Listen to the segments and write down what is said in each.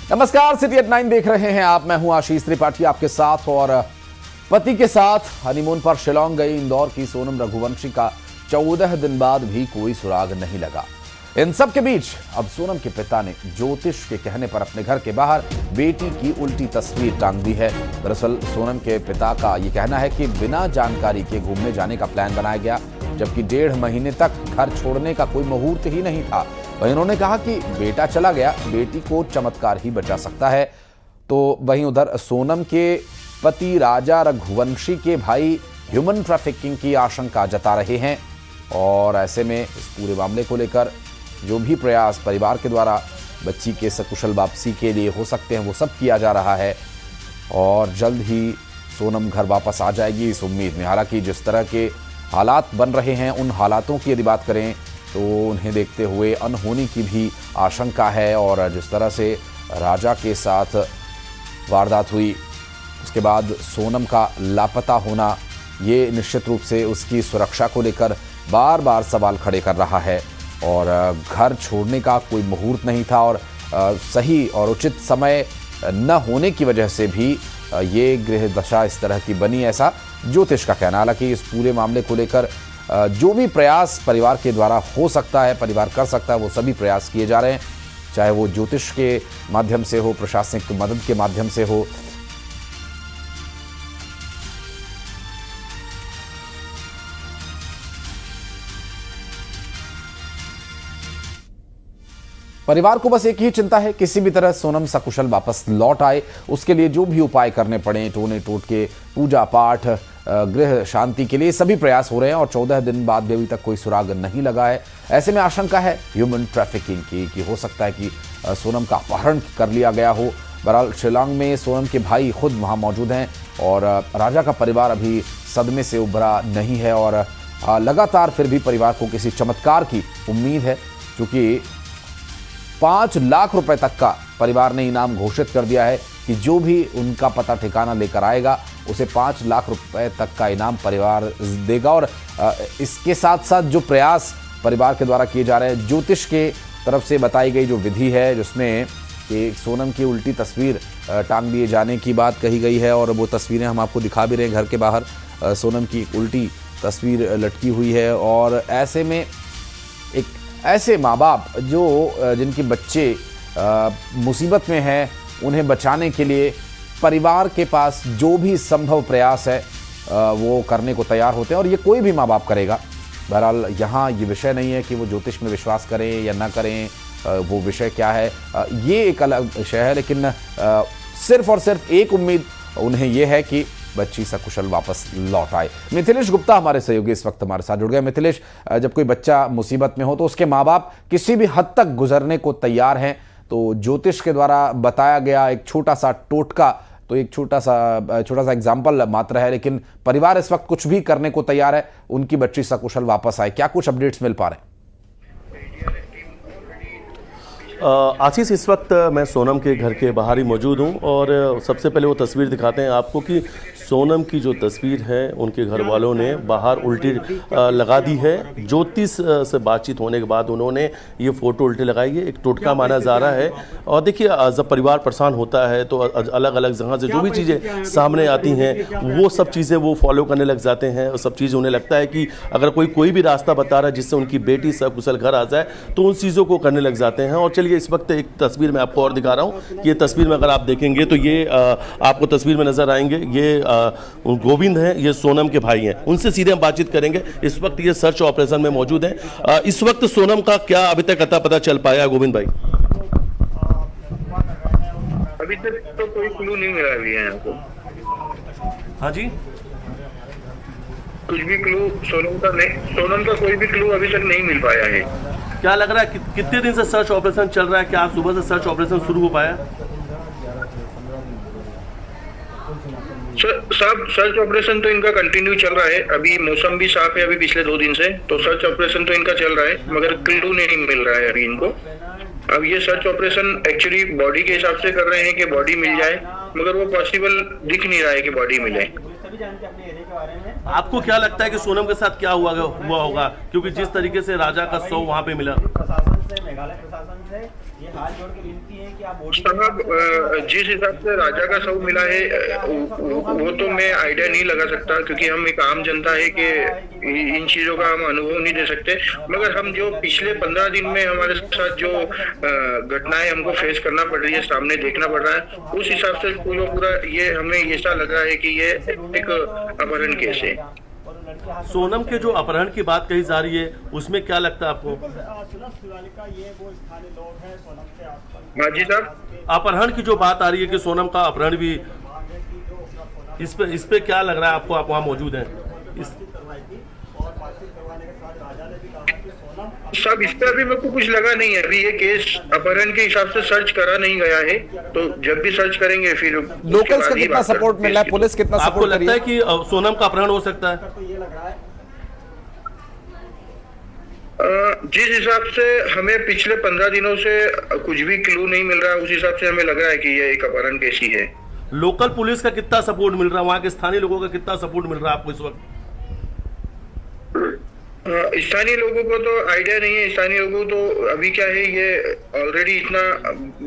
नमस्कार, city eight 9 देख रहे हैं आप। मैं हूं आशीष त्रिपाठी आपके साथ। और पति के साथ हनीमून पर शिलांग गई इंदौर की सोनम रघुवंशी का 14 दिन बाद भी कोई सुराग नहीं लगा। इन सब के बीच अब सोनम के पिता ने ज्योतिष के कहने पर अपने घर के बाहर बेटी की उल्टी तस्वीर टांग दी है। दरअसल सोनम के पिता का यह कहना है कि बिना जानकारी के घूमने जाने का प्लान बनाया गया, जबकि 1.5 महीने तक घर छोड़ने का कोई मुहूर्त ही नहीं था। वहीं उन्होंने कहा कि बेटा चला गया, बेटी को चमत्कार ही बचा सकता है। तो वहीं उधर सोनम के पति राजा रघुवंशी के भाई ह्यूमन ट्रैफिकिंग की आशंका जता रहे हैं। और ऐसे में इस पूरे मामले को लेकर जो भी प्रयास परिवार के द्वारा बच्ची के सकुशल वापसी के लिए हो सकते हैं वो सब किया जा रहा है। और जल्द ही सोनम घर वापस आ जाएगी इस उम्मीद में। हालांकि जिस तरह के हालात बन रहे हैं, उन हालातों की यदि बात करें तो उन्हें देखते हुए अनहोनी की भी आशंका है। और जिस तरह से राजा के साथ वारदात हुई, उसके बाद सोनम का लापता होना, ये निश्चित रूप से उसकी सुरक्षा को लेकर बार बार सवाल खड़े कर रहा है। और घर छोड़ने का कोई मुहूर्त नहीं था और सही और उचित समय न होने की वजह से भी ये गृह दशा इस तरह की बनी, ऐसा ज्योतिष का कहना। हालांकि इस पूरे मामले को लेकर जो भी प्रयास परिवार के द्वारा हो सकता है, परिवार कर सकता है, वो सभी प्रयास किए जा रहे हैं, चाहे वो ज्योतिष के माध्यम से हो, प्रशासनिक मदद के माध्यम से हो। परिवार को बस एक ही चिंता है, किसी भी तरह सोनम सकुशल वापस लौट आए। उसके लिए जो भी उपाय करने पड़े, टोने टोटके, पूजा पाठ, गृह शांति के लिए सभी प्रयास हो रहे हैं। और 14 दिन बाद भी अभी तक कोई सुराग नहीं लगा है। ऐसे में आशंका है ह्यूमन ट्रैफिकिंग की, कि हो सकता है कि सोनम का अपहरण कर लिया गया हो। बहरहाल शिलांग में सोनम के भाई खुद वहाँ मौजूद हैं और राजा का परिवार अभी सदमे से उभरा नहीं है। और लगातार फिर भी परिवार को किसी चमत्कार की उम्मीद है, क्योंकि 5 लाख रुपए तक का परिवार ने इनाम घोषित कर दिया है कि जो भी उनका पता ठिकाना लेकर आएगा उसे 5 लाख रुपए तक का इनाम परिवार देगा। और इसके साथ साथ जो प्रयास परिवार के द्वारा किए जा रहे हैं, ज्योतिष के तरफ से बताई गई जो विधि है, जिसमें कि सोनम की उल्टी तस्वीर टांग दिए जाने की बात कही गई है। और वो तस्वीरें हम आपको दिखा भी रहे हैं। घर के बाहर सोनम की उल्टी तस्वीर लटकी हुई है। और ऐसे में एक ऐसे माँ बाप जिनके बच्चे मुसीबत में हैं, उन्हें बचाने के लिए परिवार के पास जो भी संभव प्रयास है वो करने को तैयार होते हैं। और ये कोई भी माँ बाप करेगा। बहरहाल यहाँ ये विषय नहीं है कि वो ज्योतिष में विश्वास करें या ना करें, वो विषय क्या है ये एक अलग विषय है। लेकिन सिर्फ और सिर्फ एक उम्मीद उन्हें ये है कि बच्ची सकुशल वापस लौट आए। मिथिलेश गुप्ता हमारे सहयोगी इस वक्त हमारे साथ जुड़ गए। मिथिलेश, जब कोई बच्चा मुसीबत में हो तो उसके माँ बाप किसी भी हद तक गुजरने को तैयार हैं। तो ज्योतिष के द्वारा बताया गया एक छोटा सा टोटका तो एक छोटा सा एग्जाम्पल मात्र है, लेकिन परिवार इस वक्त कुछ भी करने को तैयार है उनकी बच्ची सकुशल वापस आए। क्या कुछ अपडेट्स मिल पा रहे हैं? आशीष, इस वक्त मैं सोनम के घर के बाहर ही मौजूद हूं और सबसे पहले वो तस्वीर दिखाते हैं आपको कि सोनम की जो तस्वीर है उनके घर वालों ने बाहर उल्टी लगा दी है। ज्योतिष से बातचीत होने के बाद उन्होंने ये फ़ोटो उल्टी लगाई है, एक टोटका माना जा रहा है। और देखिए, जब परिवार परेशान होता है तो अलग अलग जगह से जो भी चीज़ें सामने आती हैं वो सब चीज़ें वो फॉलो करने लग जाते हैं। और सब चीज़ उन्हें लगता है कि अगर कोई भी रास्ता बता रहा है जिससे उनकी बेटी सकुशल घर आ जाए तो उन चीज़ों को करने लग जाते हैं। और चलिए, इस वक्त एक तस्वीर मैं आपको और दिखा रहा हूँ कि ये तस्वीर में अगर आप देखेंगे तो ये आपको तस्वीर में नज़र आएंगे, ये गोविंद हैं, ये सोनम के भाई हैं। उनसे सीधे हम बातचीत करेंगे। इस वक्त ये सर्च ऑपरेशन में मौजूद हैं। इस वक्त सोनम का क्या अभी तक अता पता चल पाया गोविंद भाई? अभी तक तो कोई क्लू नहीं मिला अभी है हमको। हाँ जी, कुछ भी क्लू सोनम का कोई भी क्लू अभी तक नहीं मिल पाया है। क्या लग रहा है कितने दिन से सर्च ऑपरेशन चल रहा है? क्या आज सुबह से सर्च ऑपरेशन शुरू हो पाया? सब सर्च ऑपरेशन तो इनका कंटिन्यू चल रहा है। अभी मौसम भी साफ है अभी पिछले 2 दिन से, तो सर्च ऑपरेशन तो इनका चल रहा है, मगर क्लू नहीं मिल रहा है अभी इनको। अब ये सर्च ऑपरेशन एक्चुअली बॉडी के हिसाब से कर रहे हैं कि बॉडी मिल जाए, मगर वो पॉसिबल दिख नहीं रहा है कि बॉडी मिले। आपको क्या लगता है कि सोनम के साथ क्या हुआ होगा? क्योंकि जिस तरीके से राजा का शव वहाँ पे मिला, प्रशासन से, मेघालय प्रशासन से ये हाथ जोड़ के विनती है कि आप बॉडी साहब जिस हिसाब से राजा का शव मिला है वो तो मैं आइडिया नहीं लगा सकता, क्योंकि हम एक आम जनता है कि इन चीजों का हम अनुभव नहीं दे सकते। मगर हम जो पिछले 15 दिन में हमारे साथ जो घटनाएं हमको फेस करना पड़ रही है, सामने देखना पड़ रहा है, उस हिसाब से पूरा ये हमें ऐसा लग रहा है कि ये एक अपहरण केस है। सोनम के जो अपहरण की बात कही जा रही है उसमें क्या लगता है आपको? हाँ जी साहब, अपहरण की जो बात आ रही है कि सोनम का अपहरण भी, इस पे क्या लग रहा है आपको? आप वहाँ मौजूद हैं सब इस पे अभी मेरे को कुछ लगा नहीं है। अभी ये केस अपहरण के हिसाब से सर्च करा नहीं गया है, तो जब भी सर्च करेंगे फिर लोकल्स का कितना सपोर्ट मिल रहा है, पुलिस कितना आपको सपोर्ट कर रही लगता है? है कि सोनम का अपहरण हो सकता है? जिस हिसाब से हमें पिछले 15 दिनों से कुछ भी क्लू नहीं मिल रहा है, उस हिसाब से हमें लग रहा है कि ये एक अपहरण केस ही है। लोकल पुलिस का कितना सपोर्ट मिल रहा है, वहाँ के स्थानीय लोगों का कितना सपोर्ट मिल रहा है आपको इस वक्त? स्थानीय लोगों को तो आइडिया नहीं है। स्थानीय लोगों को तो अभी क्या है, ये ऑलरेडी इतना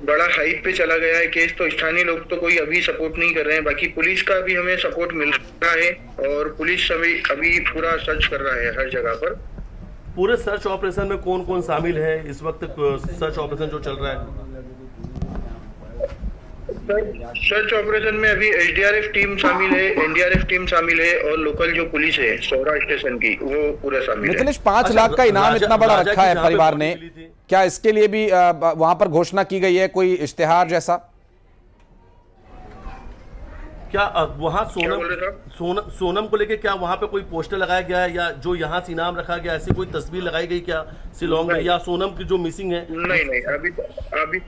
बड़ा हाइप पे चला गया है केस, तो स्थानीय लोग तो कोई अभी सपोर्ट नहीं कर रहे हैं। बाकी पुलिस का भी हमें सपोर्ट मिल रहा है और पुलिस अभी पूरा सर्च कर रहा है हर जगह पर। पूरे सर्च ऑपरेशन में कौन कौन शामिल है इस वक्त? सर्च ऑपरेशन जो चल रहा है, सर्च ऑपरेशन में अभी एसडीआरएफ टीम शामिल है, एनडीआरएफ टीम शामिल है और लोकल जो पुलिस है सोहरा स्टेशन की वो पूरा शामिल है। मिथिलेश, 5 लाख का इनाम इतना बड़ा रखा है परिवार ने, क्या इसके लिए भी वहां पर घोषणा की गई है, कोई इश्तेहार जैसा? क्या वहाँ सोनम को लेके क्या वहाँ पे कोई पोस्टर लगाया गया है, या जो यहाँ से इनाम रखा गया ऐसी कोई तस्वीर लगाई गई क्या शिलोंग में, या सोनम की जो मिसिंग है? नहीं, अभी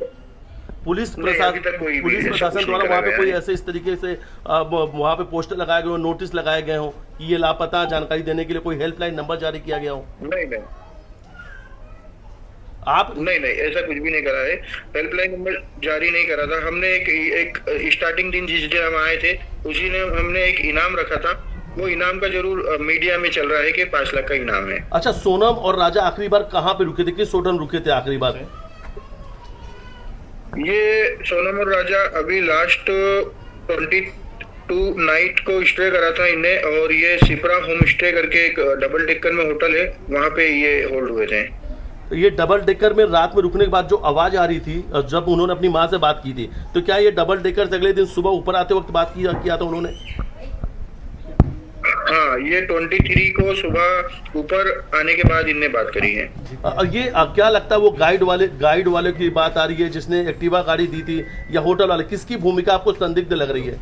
पुलिस प्रशासन द्वारा वहाँ पे कोई ऐसे इस तरीके से वहाँ पे पोस्टर लगाए गए हो, नोटिस लगाए गए हो कि ये लापता, जानकारी देने के लिए कोई हेल्पलाइन नंबर जारी किया गया हो? नहीं आप नहीं ऐसा कुछ भी नहीं करा है। हेल्पलाइन नंबर जारी नहीं करा था हमने। एक स्टार्टिंग दिन जिस दिन हम आए थे उसी ने हमने एक इनाम रखा था, वो इनाम का जरूर मीडिया में चल रहा है कि 5 लाख का इनाम है। अच्छा, सोनम और राजा आखिरी बार कहाँ पे रुके थे, किस होटल में रुके थे आखिरी बार? ये सोनम और राजा अभी लास्ट 22 नाइट को स्टे करा था इन्हें, और ये सिपरा होम स्टे करके एक डबल डेकर में होटल है, वहाँ पे ये होल्ड हुए थे। ये डबल डेकर में रात में रुकने के बाद जो आवाज आ रही थी जब उन्होंने अपनी माँ से बात की थी, तो क्या ये डबल डेकर से अगले दिन सुबह ऊपर आते वक्त बात किया था उन्होंने? हाँ, ये 23 को सुबह ऊपर आने के बाद इनने बात करी है। ये क्या लगता है वो गाइड वाले की बात आ रही है जिसने एक्टिवा गाड़ी दी थी, या होटल वाले, किसकी भूमिका आपको संदिग्ध लग रही है?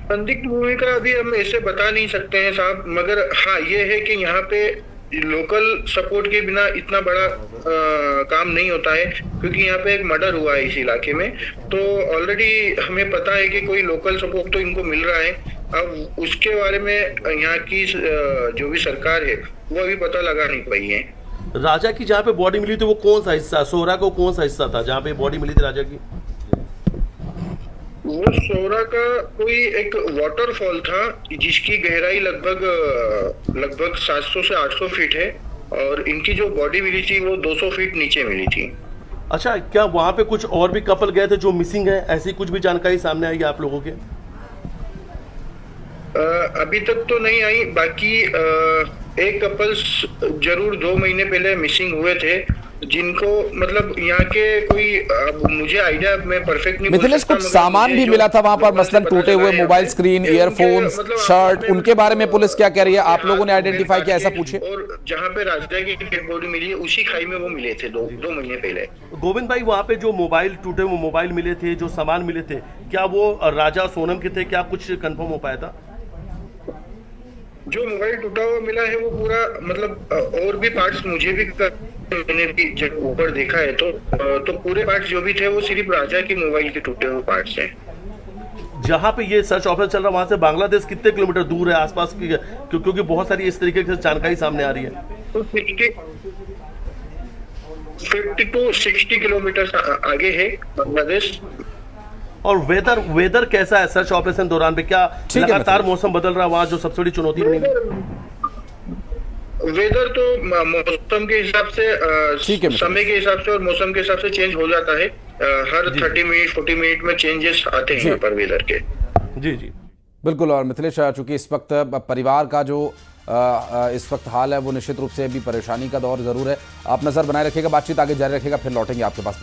संदिग्ध भूमिका अभी हम ऐसे बता नहीं सकते हैं साहब, मगर हाँ ये है कि यहाँ पे लोकल सपोर्ट के बिना इतना बड़ा काम नहीं होता है, क्योंकि यहाँ पे एक मर्डर हुआ है इस इलाके में, तो ऑलरेडी हमें पता है कि कोई लोकल सपोर्ट तो इनको मिल रहा है। अब उसके बारे में यहाँ की जो भी सरकार है वो अभी पता लगा नहीं पाई है। राजा की जहाँ पे बॉडी मिली थी वो कौन सा हिस्सा, सोहरा को कौन सा हिस्सा था जहाँ पे बॉडी मिली थी राजा की? वो सोहरा का कोई एक वाटरफॉल था जिसकी गहराई लगभग 700 से 800 फीट है, और इनकी जो बॉडी मिली थी वो 200 फीट नीचे मिली थी। अच्छा, क्या वहाँ पे कुछ और भी कपल गए थे जो मिसिंग है, ऐसी कुछ भी जानकारी सामने आई आप लोगों के? अभी तक तो नहीं आई। बाकी एक कपल्स जरूर 2 महीने पहले मिसिंग हुए थे, जिनको मतलब यहाँ के कोई मुझे आइडिया मैं परफेक्ट नहीं। मिथिलेश, कुछ सामान भी मिला था वहां पर, मसलन टूटे हुए मोबाइल स्क्रीन, ईयरफोन्स, शर्ट, उनके बारे में पुलिस क्या कह रही है? आप लोगों ने आइडेंटिफाई किया, ऐसा पूछे? और जहाँ पे राजा की डेड बॉडी मिली है उसी खाई में वो मिले थे 2 महीने पहले। गोविंद भाई, वहाँ पे जो मोबाइल टूटे हुए मोबाइल मिले थे, जो सामान मिले थे, क्या वो राजा सोनम के थे? क्या कुछ कंफर्म हो पाया था? जो मोबाइल टूटा हुआ मिला है वो पूरा मतलब और भी पार्ट्स मुझे भी मैंने भी जब ऊपर देखा है तो पूरे पार्ट्स जो भी थे वो सिर्फ राजा के मोबाइल के टूटे हुए पार्ट्स हैं। जहाँ पे ये सर्च ऑपरेशन चल रहा है वहां से बांग्लादेश कितने किलोमीटर दूर है आसपास की? क्योंकि बहुत सारी इस तरीके की जानकारी सामने आ रही है। तो 50 to 60 किलोमीटर आगे है बांग्लादेश। और वेदर कैसा है सर्च ऑपरेशन दौरान पे? क्या लगातार मौसम बदल रहा है वहाँ, जो सबसे बड़ी चुनौती बनी? वेदर तो मौसम के हिसाब से ठीक है, मित्र। समय के हिसाब से और मौसम के हिसाब से चेंज हो जाता है। हर 30 मिनट 40 मिनट में चेंजेस आते हैं यहाँ पर वेदर के। जी जी बिल्कुल। और मिथिलेश, चूंकि इस वक्त परिवार का जो इस वक्त हाल है वो निश्चित रूप से अभी परेशानी का दौर जरूर है। आप नजर बनाए रखिएगा, बातचीत आगे जारी रखिएगा, फिर लौटेंगे आपके पास।